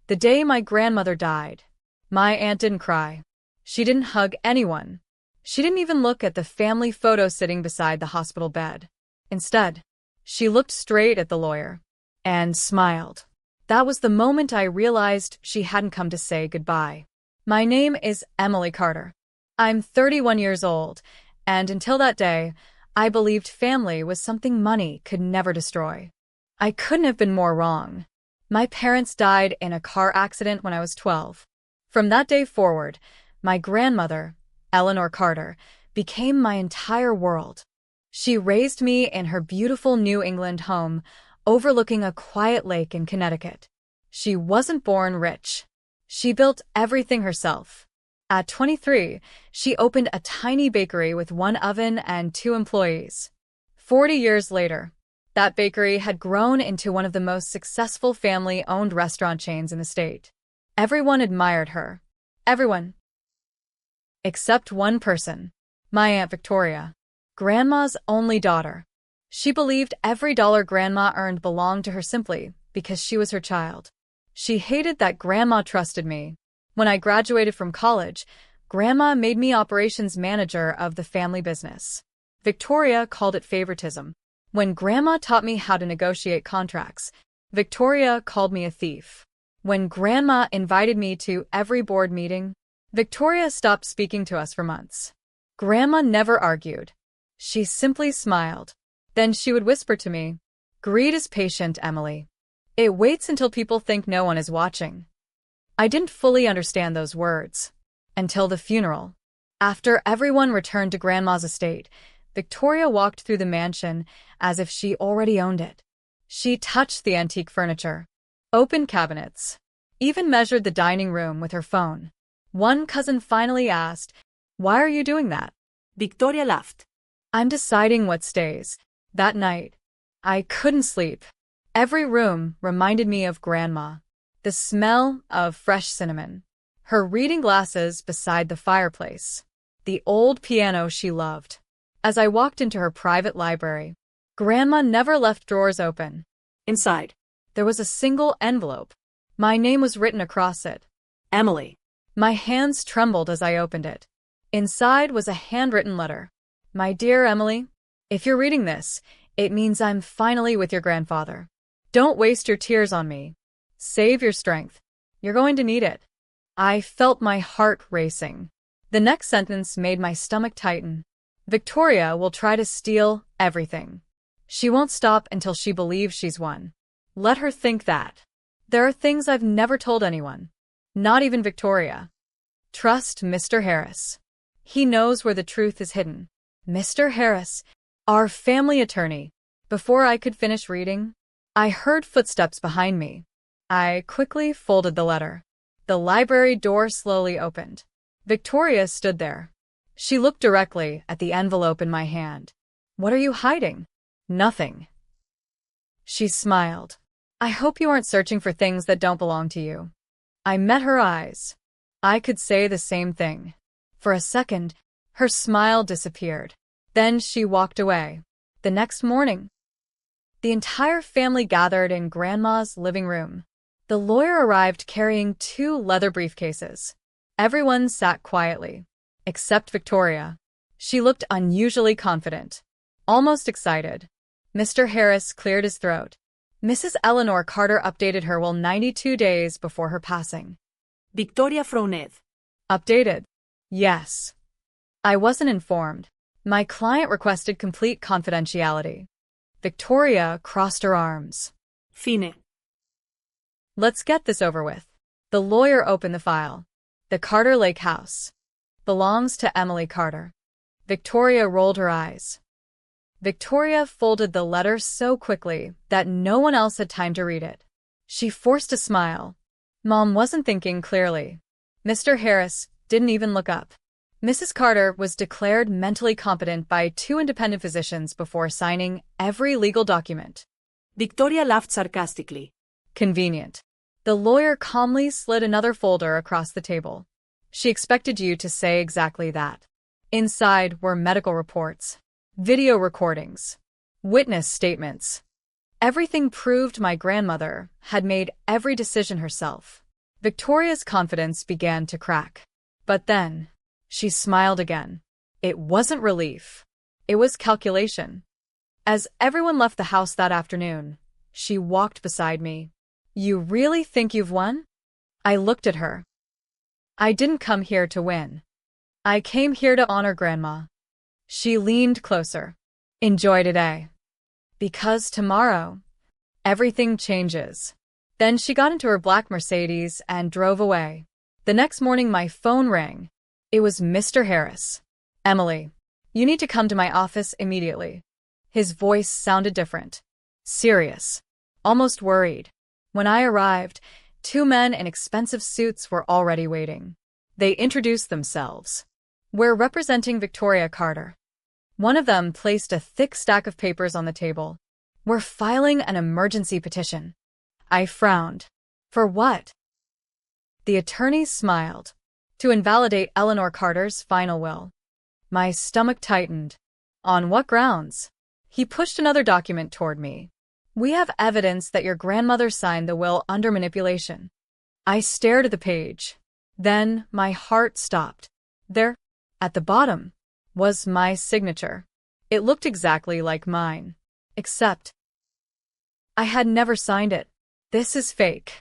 The day my grandmother died, my aunt didn't cry. She didn't hug anyone. She didn't even look at the family photo sitting beside the hospital bed. Instead, she looked straight at the lawyer and smiled. That was the moment I realized she hadn't come to say goodbye. My name is Emily Carter. I'm 31 years old, and until that day, I believed family was something money could never destroy. I couldn't have been more wrong. My parents died in a car accident when I was 12. From that day forward, my grandmother, Eleanor Carter, became my entire world. She raised me in her beautiful New England home, overlooking a quiet lake in Connecticut. She wasn't born rich. She built everything herself. At 23, she opened a tiny bakery with one oven and 2 employees. 40 years later, that bakery had grown into one of the most successful family-owned restaurant chains in the state. Everyone admired her. Everyone. Except one person. My Aunt Victoria. Grandma's only daughter. She believed every dollar Grandma earned belonged to her simply because she was her child. She hated that Grandma trusted me. When I graduated from college, Grandma made me operations manager of the family business. Victoria called it favoritism. When Grandma taught me how to negotiate contracts, Victoria called me a thief. When Grandma invited me to every board meeting, Victoria stopped speaking to us for months. Grandma never argued. She simply smiled. Then she would whisper to me, "Greed is patient, Emily. It waits until people think no one is watching." I didn't fully understand those words until the funeral. After everyone returned to Grandma's estate, Victoria walked through the mansion as if she already owned it. She touched the antique furniture, opened cabinets, even measured the dining room with her phone. One cousin finally asked, "Why are you doing that?" Victoria laughed. "I'm deciding what stays." That night, I couldn't sleep. Every room reminded me of Grandma. The smell of fresh cinnamon, her reading glasses beside the fireplace, the old piano she loved. As I walked into her private library, Grandma never left drawers open. Inside, there was a single envelope. My name was written across it. Emily. My hands trembled as I opened it. Inside was a handwritten letter. "My dear Emily, if you're reading this, it means I'm finally with your grandfather. Don't waste your tears on me. Save your strength. You're going to need it." I felt my heart racing. The next sentence made my stomach tighten. Victoria will try to steal everything. She won't stop until she believes she's won. Let her think that. There are things I've never told anyone. Not even Victoria. Trust Mr. Harris. He knows where the truth is hidden. Mr. Harris, our family attorney. Before I could finish reading, I heard footsteps behind me. I quickly folded the letter. The library door slowly opened. Victoria stood there. She looked directly at the envelope in my hand. "What are you hiding?" "Nothing." She smiled. "I hope you aren't searching for things that don't belong to you." I met her eyes. I could say the same thing. For a second, her smile disappeared. Then she walked away. The next morning, the entire family gathered in Grandma's living room. The lawyer arrived carrying 2 leather briefcases. Everyone sat quietly, except Victoria. She looked unusually confident, almost excited. Mr. Harris cleared his throat. Mrs. Eleanor Carter updated her will 92 days before her passing. Victoria frowned. Updated? Yes. I wasn't informed. My client requested complete confidentiality. Victoria crossed her arms. Fine. Let's get this over with. The lawyer opened the file. The Carter Lake House belongs to Emily Carter. Victoria rolled her eyes. Victoria folded the letter so quickly that no one else had time to read it. She forced a smile. Mom wasn't thinking clearly. Mr. Harris didn't even look up. Mrs. Carter was declared mentally competent by 2 independent physicians before signing every legal document. Victoria laughed sarcastically. Convenient. The lawyer calmly slid another folder across the table. She expected you to say exactly that. Inside were medical reports, video recordings, witness statements. Everything proved my grandmother had made every decision herself. Victoria's confidence began to crack. But then, she smiled again. It wasn't relief. It was calculation. As everyone left the house that afternoon, she walked beside me. You really think you've won? I looked at her. I didn't come here to win. I came here to honor Grandma. She leaned closer. Enjoy today. Because tomorrow, everything changes. Then she got into her black Mercedes and drove away. The next morning my phone rang. It was Mr. Harris. Emily, you need to come to my office immediately. His voice sounded different. Serious. Almost worried. When I arrived, 2 men in expensive suits were already waiting. They introduced themselves. We're representing Victoria Carter. One of them placed a thick stack of papers on the table. We're filing an emergency petition. I frowned. For what? The attorneys smiled. To invalidate Eleanor Carter's final will. My stomach tightened. On what grounds? He pushed another document toward me. We have evidence that your grandmother signed the will under manipulation. I stared at the page. Then my heart stopped. There, at the bottom, was my signature. It looked exactly like mine. Except I had never signed it. This is fake.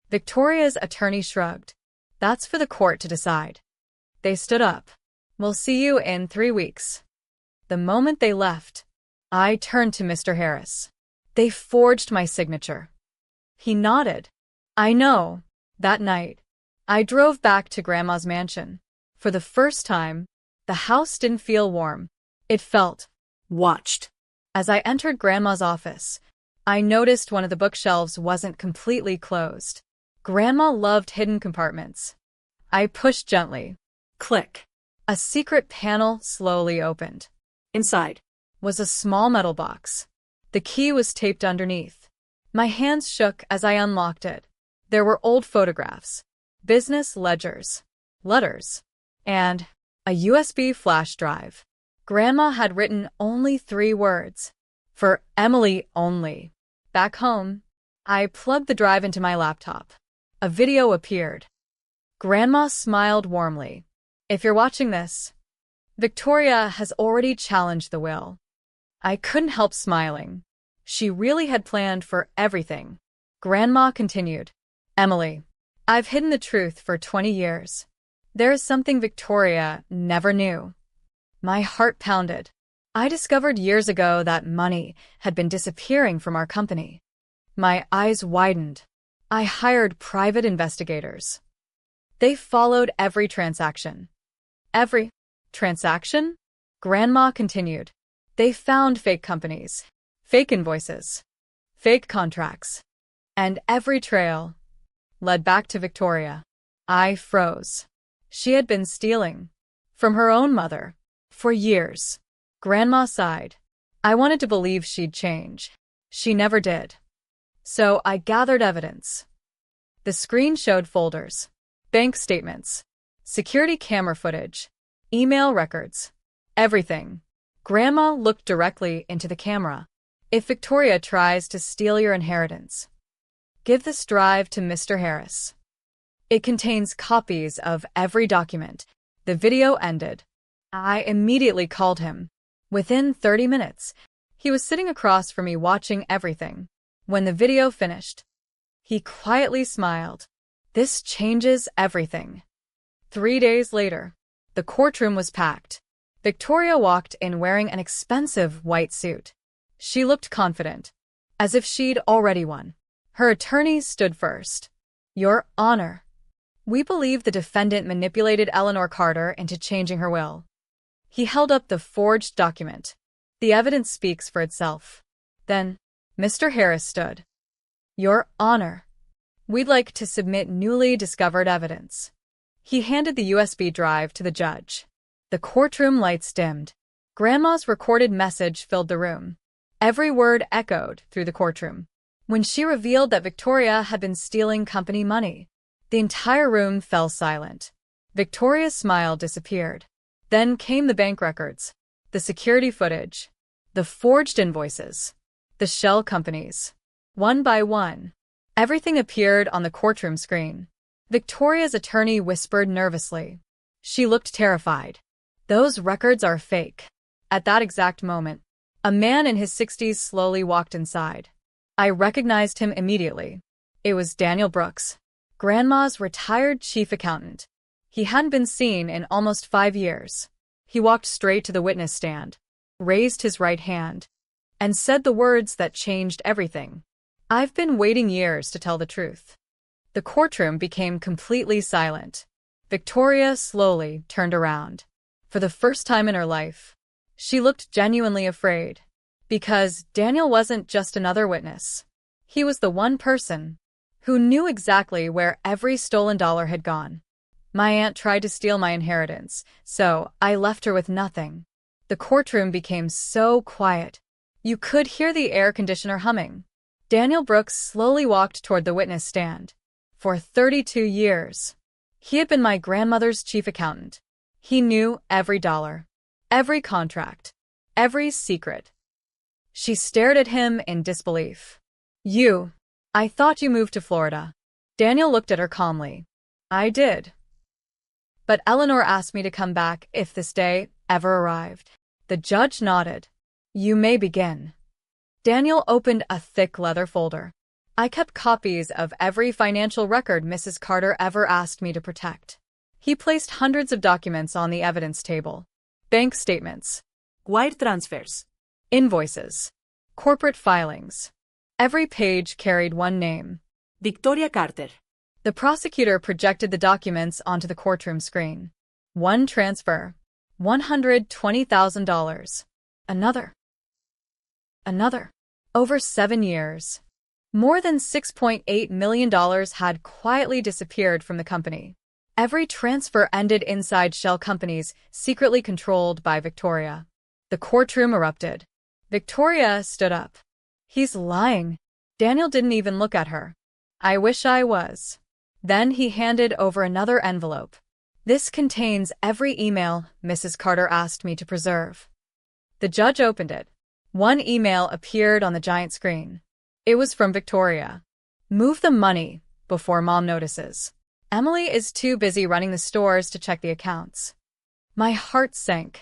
Victoria's attorney shrugged. That's for the court to decide. They stood up. We'll see you in 3 weeks. The moment they left, I turned to Mr. Harris. They forged my signature. He nodded. I know. That night, I drove back to Grandma's mansion. For the first time, the house didn't feel warm. It felt watched. As I entered Grandma's office, I noticed one of the bookshelves wasn't completely closed. Grandma loved hidden compartments. I pushed gently. Click. A secret panel slowly opened. Inside was a small metal box. The key was taped underneath. My hands shook as I unlocked it. There were old photographs, business ledgers, letters, and a USB flash drive. Grandma had written only 3 words. For Emily only. Back home, I plugged the drive into my laptop. A video appeared. Grandma smiled warmly. If you're watching this, Victoria has already challenged the will. I couldn't help smiling. She really had planned for everything. Grandma continued. Emily, I've hidden the truth for 20 years. There is something Victoria never knew. My heart pounded. I discovered years ago that money had been disappearing from our company. My eyes widened. I hired private investigators. They followed every transaction. Every transaction? Grandma continued. They found fake companies, fake invoices, fake contracts, and every trail led back to Victoria. I froze. She had been stealing from her own mother for years. Grandma sighed. I wanted to believe she'd change. She never did. So I gathered evidence. The screen showed folders, bank statements, security camera footage, email records, everything. Grandma looked directly into the camera. If Victoria tries to steal your inheritance, give this drive to Mr. Harris. It contains copies of every document. The video ended. I immediately called him. Within 30 minutes, he was sitting across from me watching everything. When the video finished, he quietly smiled. This changes everything. 3 days later, the courtroom was packed. Victoria walked in wearing an expensive white suit. She looked confident, as if she'd already won. Her attorneys stood first. Your Honor, we believe the defendant manipulated Eleanor Carter into changing her will. He held up the forged document. The evidence speaks for itself. Then, Mr. Harris stood. Your Honor, we'd like to submit newly discovered evidence. He handed the USB drive to the judge. The courtroom lights dimmed. Grandma's recorded message filled the room. Every word echoed through the courtroom. When she revealed that Victoria had been stealing company money, the entire room fell silent. Victoria's smile disappeared. Then came the bank records, the security footage, the forged invoices, the shell companies. One by one, everything appeared on the courtroom screen. Victoria's attorney whispered nervously. She looked terrified. Those records are fake. At that exact moment, a man in his 60s slowly walked inside. I recognized him immediately. It was Daniel Brooks, Grandma's retired chief accountant. He hadn't been seen in almost 5 years. He walked straight to the witness stand, raised his right hand, and said the words that changed everything. I've been waiting years to tell the truth. The courtroom became completely silent. Victoria slowly turned around. For the first time in her life, she looked genuinely afraid. Because Daniel wasn't just another witness. He was the one person who knew exactly where every stolen dollar had gone. My aunt tried to steal my inheritance, so I left her with nothing. The courtroom became so quiet. You could hear the air conditioner humming. Daniel Brooks slowly walked toward the witness stand. For 32 years, he had been my grandmother's chief accountant. He knew every dollar, every contract, every secret. She stared at him in disbelief. I thought you moved to Florida. Daniel looked at her calmly. I did. But Eleanor asked me to come back if this day ever arrived. The judge nodded. You may begin. Daniel opened a thick leather folder. I kept copies of every financial record Mrs. Carter ever asked me to protect. He placed hundreds of documents on the evidence table. Bank statements, wire transfers, invoices, corporate filings. Every page carried one name. Victoria Carter. The prosecutor projected the documents onto the courtroom screen. One transfer. $120,000. Another. Over 7 years. More than $6.8 million had quietly disappeared from the company. Every transfer ended inside shell companies secretly controlled by Victoria. The courtroom erupted. Victoria stood up. He's lying. Daniel didn't even look at her. I wish I was. Then he handed over another envelope. This contains every email Mrs. Carter asked me to preserve. The judge opened it. One email appeared on the giant screen. It was from Victoria. Move the money before Mom notices. Emily is too busy running the stores to check the accounts. My heart sank.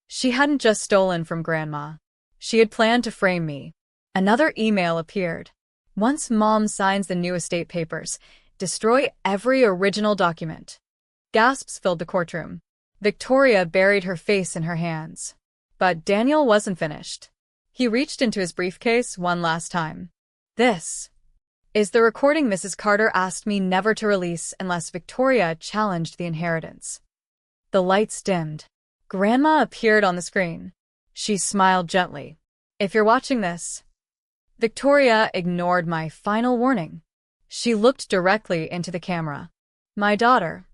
She hadn't just stolen from Grandma. She had planned to frame me. Another email appeared. Once Mom signs the new estate papers, destroy every original document. Gasps filled the courtroom. Victoria buried her face in her hands. But Daniel wasn't finished. He reached into his briefcase one last time. This is the recording Mrs. Carter asked me never to release unless Victoria challenged the inheritance. The lights dimmed. Grandma appeared on the screen. She smiled gently. If you're watching this. Victoria ignored my final warning. She looked directly into the camera. My daughter,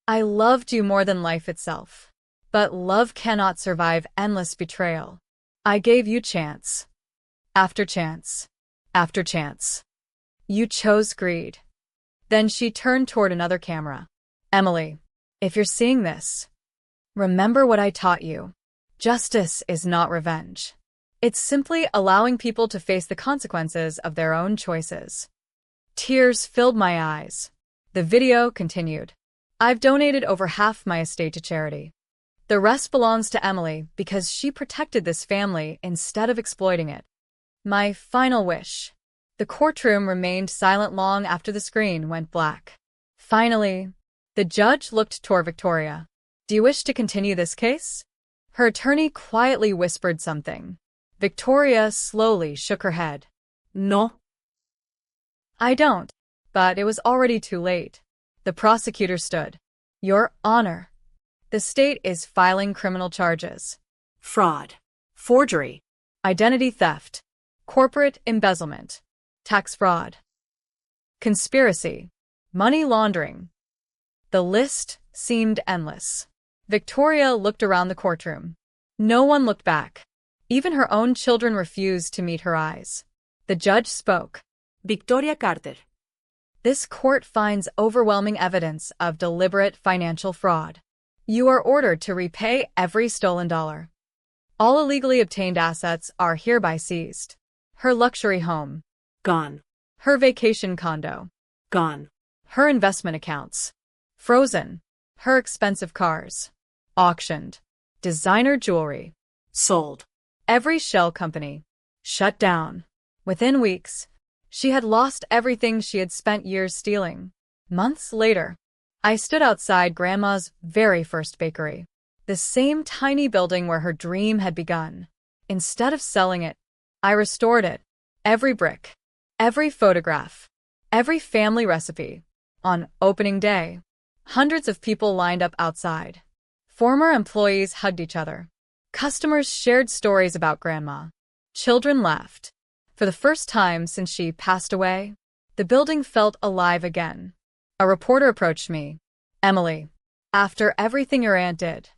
I loved you more than life itself. But love cannot survive endless betrayal. I gave you chance. After chance. After chance. You chose greed. Then she turned toward another camera. Emily, if you're seeing this, remember what I taught you. Justice is not revenge. It's simply allowing people to face the consequences of their own choices. Tears filled my eyes. The video continued. I've donated over half my estate to charity. The rest belongs to Emily because she protected this family instead of exploiting it. My final wish. The courtroom remained silent long after the screen went black. Finally, the judge looked toward Victoria. Do you wish to continue this case? Her attorney quietly whispered something. Victoria slowly shook her head. No. I don't. But it was already too late. The prosecutor stood. Your Honor. The state is filing criminal charges. Fraud. Forgery. Identity theft. Corporate embezzlement. Tax fraud. Conspiracy. Money laundering. The list seemed endless. Victoria looked around the courtroom. No one looked back. Even her own children refused to meet her eyes. The judge spoke. Victoria Carter. This court finds overwhelming evidence of deliberate financial fraud. You are ordered to repay every stolen dollar. All illegally obtained assets are hereby seized. Her luxury home. Gone. Her vacation condo. Gone. Her investment accounts. Frozen. Her expensive cars. Auctioned. Designer jewelry. Sold. Every shell company. Shut down. Within weeks, she had lost everything she had spent years stealing. Months later, I stood outside Grandma's very first bakery. The same tiny building where her dream had begun. Instead of selling it, I restored it. Every brick. Every photograph. Every family recipe. On opening day, hundreds of people lined up outside. Former employees hugged each other. Customers shared stories about Grandma. Children laughed. For the first time since she passed away, the building felt alive again. A reporter approached me. Emily, after everything your aunt did,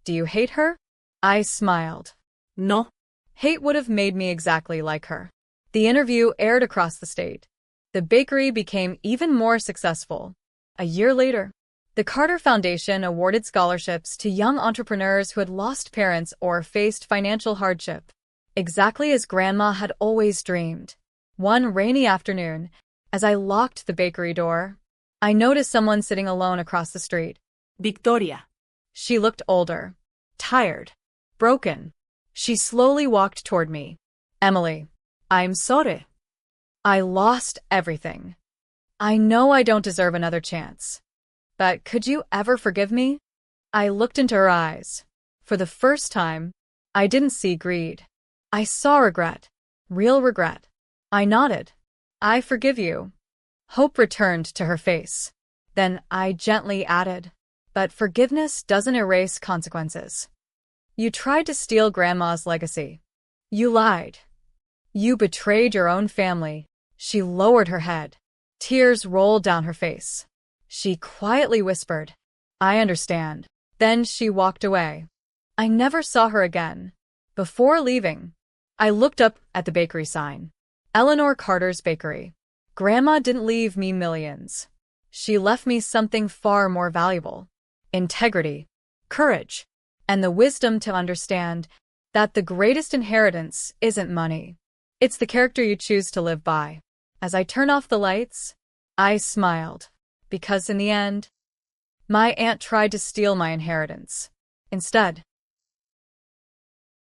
do you hate her? I smiled. No. Hate would have made me exactly like her. The interview aired across the state. The bakery became even more successful. A year later, the Carter Foundation awarded scholarships to young entrepreneurs who had lost parents or faced financial hardship. Exactly as Grandma had always dreamed. One rainy afternoon, as I locked the bakery door, I noticed someone sitting alone across the street. Victoria. She looked older, tired, broken. She slowly walked toward me. Emily, I'm sorry. I lost everything. I know I don't deserve another chance. But could you ever forgive me? I looked into her eyes. For the first time, I didn't see greed. I saw regret. Real regret. I nodded. I forgive you. Hope returned to her face. Then I gently added, but forgiveness doesn't erase consequences. You tried to steal Grandma's legacy. You lied. You betrayed your own family. She lowered her head. Tears rolled down her face. She quietly whispered, I understand. Then she walked away. I never saw her again. Before leaving, I looked up at the bakery sign. Eleanor Carter's Bakery. Grandma didn't leave me millions. She left me something far more valuable. Integrity, courage, and the wisdom to understand that the greatest inheritance isn't money. It's the character you choose to live by. As I turned off the lights, I smiled, because in the end, my aunt tried to steal my inheritance. Instead,